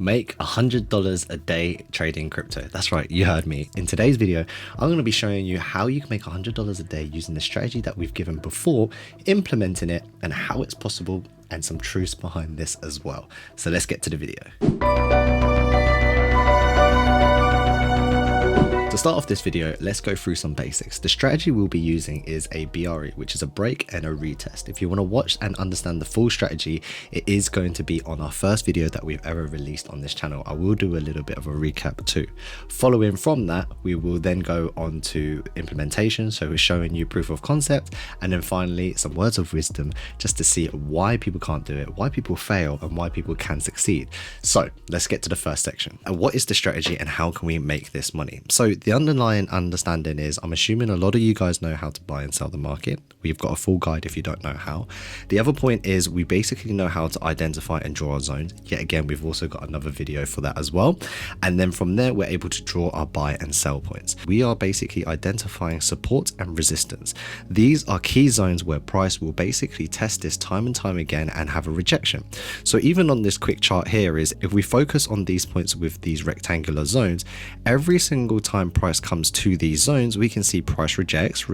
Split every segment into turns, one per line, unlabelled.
Make $100 a day trading crypto. That's right, you heard me. In today's video, I'm going to be showing you how you can make $100 a day using the strategy that we've given before, implementing it, and how it's possible, and some truths behind this as well. So let's get to the video. To start off this video, let's go through some basics. The strategy we'll be using is a BRE, which is a break and a retest. If you want to watch and understand the full strategy, it is going to be on our first video that we've ever released on this channel. I will do a little bit of a recap too. Following from that, we will then go on to implementation. So we're showing you proof of concept, and then finally some words of wisdom just to see why people can't do it, why people fail, and why people can succeed. So let's get to the first section. And what is the strategy and how can we make this money? So the underlying understanding is, I'm assuming a lot of you guys know how to buy and sell the market. We've got a full guide if you don't know how. The other point is we basically know how to identify and draw our zones. Yet again, we've also got another video for that as well. And then from there, we're able to draw our buy and sell points. We are basically identifying support and resistance. These are key zones where price will basically test this time and time again and have a rejection. So even on this quick chart here is, if we focus on these points with these rectangular zones, every single time price comes to these zones, we can see price rejects.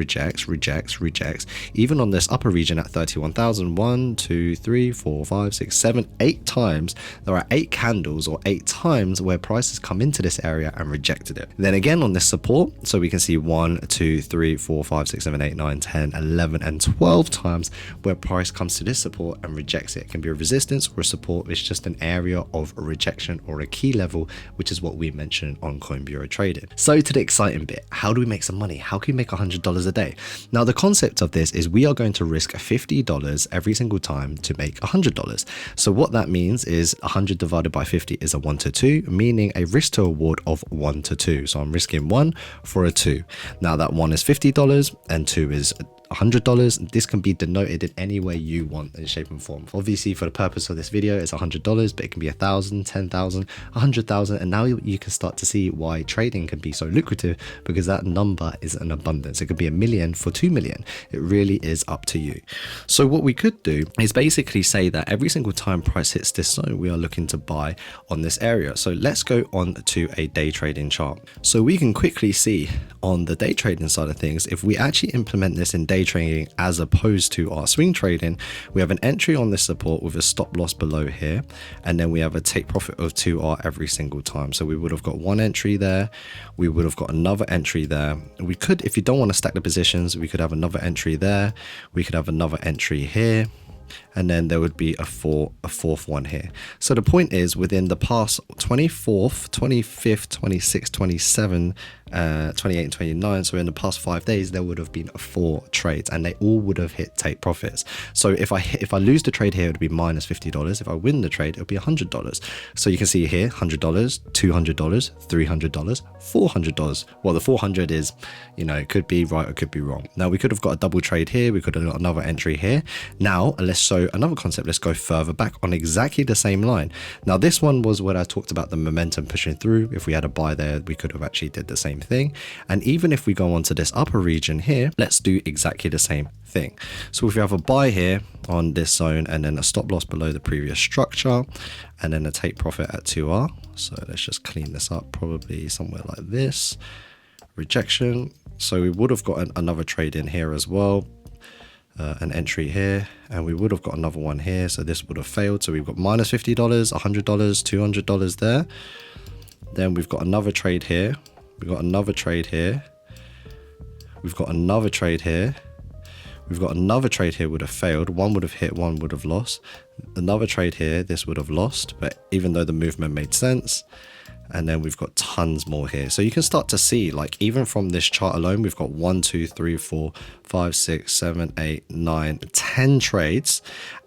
Even on this upper region at 31,000, 1, 2, 3, 4, 5, 6, 7, 8 times, there are 8 candles or 8 times where prices come into this area and rejected it. Then again on this support, so we can see 1, 2, 3, 4, 5, 6, 7, 8, 9, 10, 11, and 12 times where price comes to this support and rejects it. It can be a resistance or a support. It's just an area of rejection or a key level, which is what we mentioned on Coin Bureau Trading. So to the exciting bit, how do we make some money? How can we make $100 a day? Now the concept of this is we are going to risk $50 every single time to make $100. So what that means is 100 divided by 50 is a 1 to 2, meaning a risk to reward of 1 to 2. So I'm risking 1 for a 2. Now that 1 is $50 and 2 is $100. This can be denoted in any way you want in shape and form. Obviously, for the purpose of this video, it's $100, but it can be 1,000, 10,000, 100,000, and now you can start to see why trading can be so lucrative, because that number is an abundance. It could be $1 million for 2 million. It really is up to you. So what we could do is basically say that every single time price hits this zone, we are looking to buy on this area. So let's go on to a day trading chart. So we can quickly see on the day trading side of things, if we actually implement this in day trading as opposed to our swing trading, we have an entry on this support with a stop loss below here, and then we have a take profit of 2R every single time. So we would have got one entry there, we would have got another entry there. We could, if you don't want to stack the positions, we could have another entry there, we could have another entry here, and then there would be a fourth one here. So the point is, within the past 24th, 25th, 26th, 27th, 28 and 29, so in the past 5 days there would have been 4 trades, and they all would have hit take profits. So if I lose the trade here, it would be minus $50. If I win the trade, it would be $100. So you can see here $100, $200, $300, $400. Well, the 400 is, you know, it could be right or it could be wrong. Now we could have got a double trade here, we could have got another entry here. Now let's show another concept. Let's go further back on exactly the same line. Now this one was what I talked about, the momentum pushing through. If we had a buy there, we could have actually did the same thing. And even if we go on to this upper region here, let's do exactly the same thing. So if we have a buy here on this zone, and then a stop loss below the previous structure, and then a take profit at 2R. So let's just clean this up, probably somewhere like this. Rejection. So we would have got another trade in here as well, an entry here, and we would have got another one here. So this would have failed. So we've got minus $50, $100, $200 there. Then we've got another trade here. We've got another trade here. We've got another trade here. We've got another trade here would have failed. One would have hit, one would have lost. Another trade here, this would have lost, but even though the movement made sense. And then we've got tons more here. So you can start to see, like, even from this chart alone, we've got 1, 2, 3, 4, 5, 6, 7, 8, 9, 10 trades,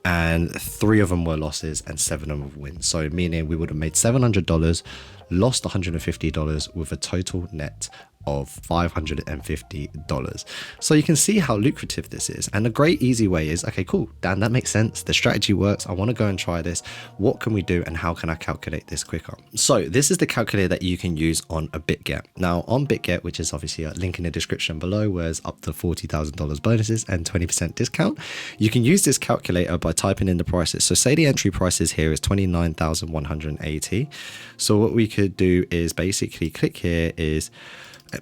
and 3 of them were losses and 7 of them were wins. So meaning we would have made $700, lost $150 with a total net of $550. So you can see how lucrative this is. And a great easy way is, okay, cool, Dan, that makes sense. The strategy works. I want to go and try this. What can we do and how can I calculate this quicker? So this is the calculator that you can use on a Bitget. Now on Bitget, which is obviously a link in the description below, where it's up to $40,000 bonuses and 20% discount, you can use this calculator by typing in the prices. So say the entry prices here is 29,180. So what we could do is basically click here is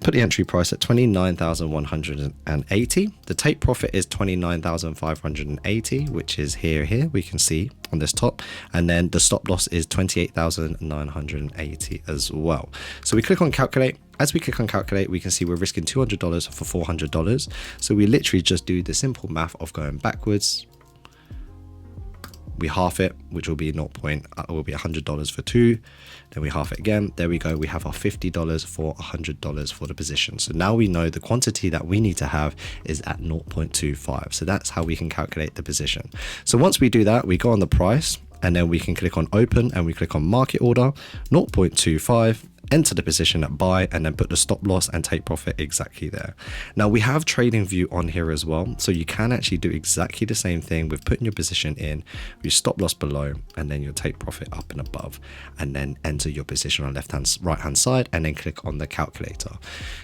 put the entry price at 29,180. The take profit is 29,580, which is here we can see on this top, and then the stop loss is 28,980 as well. So we click on calculate. As we click on calculate, we can see we're risking $200 for $400. So we literally just do the simple math of going backwards. We half it, which will be $100 for 2. Then we half it again. There we go. We have our $50 for $100 for the position. So now we know the quantity that we need to have is at 0.25. So that's how we can calculate the position. So once we do that, we go on the price and then we can click on open and we click on market order, 0.25. Enter the position at buy and then put the stop loss and take profit exactly there. Now we have trading view on here as well. So you can actually do exactly the same thing with putting your position in, your stop loss below, and then your take profit up and above, and then enter your position on right hand side and then click on the calculator.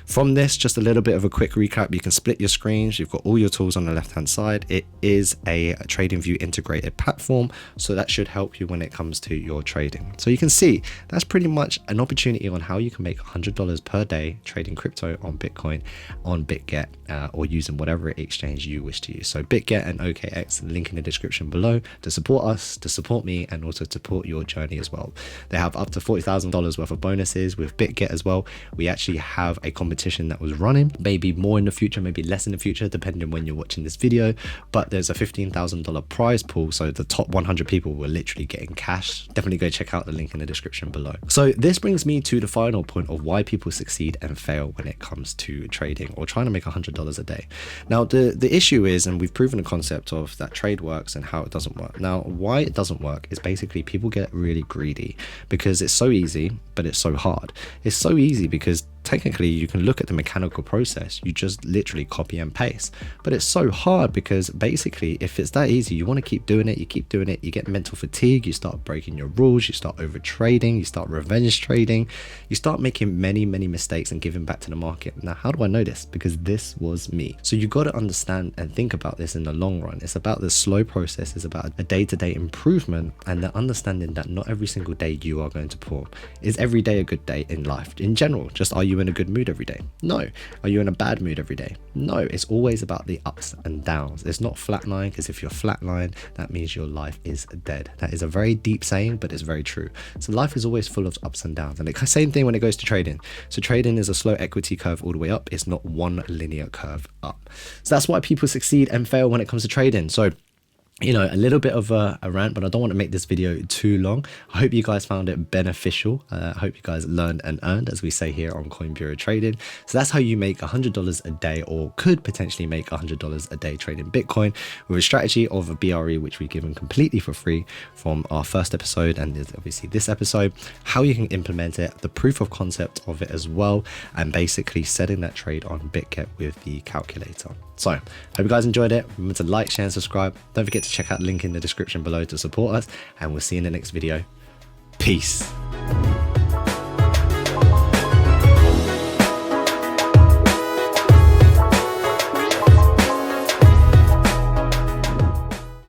From this, just a little bit of a quick recap. You can split your screens. You've got all your tools on the left hand side. It is a trading view integrated platform. So that should help you when it comes to your trading. So you can see that's pretty much an opportunity on how you can make $100 per day trading crypto on Bitcoin on Bitget or using whatever exchange you wish to use. So Bitget and OKX, link in the description below to support us, to support me, and also to support your journey as well. They have up to $40,000 worth of bonuses with Bitget as well. We actually have a competition that was running, maybe more in the future, maybe less in the future, depending on when you're watching this video, but there's a $15,000 prize pool. So the top 100 people were literally getting cash. Definitely go check out the link in the description below. So this brings me to the final point of why people succeed and fail when it comes to trading or trying to make $100 a day. Now the issue is, and we've proven the concept of that trade works and how it doesn't work. Now why it doesn't work is basically people get really greedy because it's so easy, but it's so hard. It's so easy because technically you can look at the mechanical process, you just literally copy and paste, but it's so hard because basically if it's that easy, you want to keep doing it, you keep doing it, you get mental fatigue, you start breaking your rules, you start over trading, you start revenge trading, you start making many mistakes and giving back to the market. Now how do I know this? Because this was me. So you got to understand and think about this in the long run. It's about the slow process, it's about a day-to-day improvement, and the understanding that not every single day you are going to perform. Is every day a good day in life in general? Just are you in a good mood every day? No. Are you in a bad mood every day? No. It's always about the ups and downs. It's not flatline, because if you're flatline, that means your life is dead. That is a very deep saying, but it's very true. So life is always full of ups and downs, and the same thing when it goes to trading. So trading is a slow equity curve all the way up. It's not one linear curve up. So that's why people succeed and fail when it comes to trading. So you know, a little bit of a rant, but I don't want to make this video too long. I hope you guys found it beneficial. I hope you guys learned and earned, as we say here on Coin Bureau Trading. So that's how you make $100 a day, or could potentially make $100 a day trading Bitcoin with a strategy of a BRE, which we've given completely for free from our first episode, and there's obviously this episode, how you can implement it, the proof of concept of it as well, and basically setting that trade on Bitget with the calculator. So hope you guys enjoyed it. Remember to like, share and subscribe. Don't forget to check out the link in the description below to support us, and we'll see you in the next video. Peace.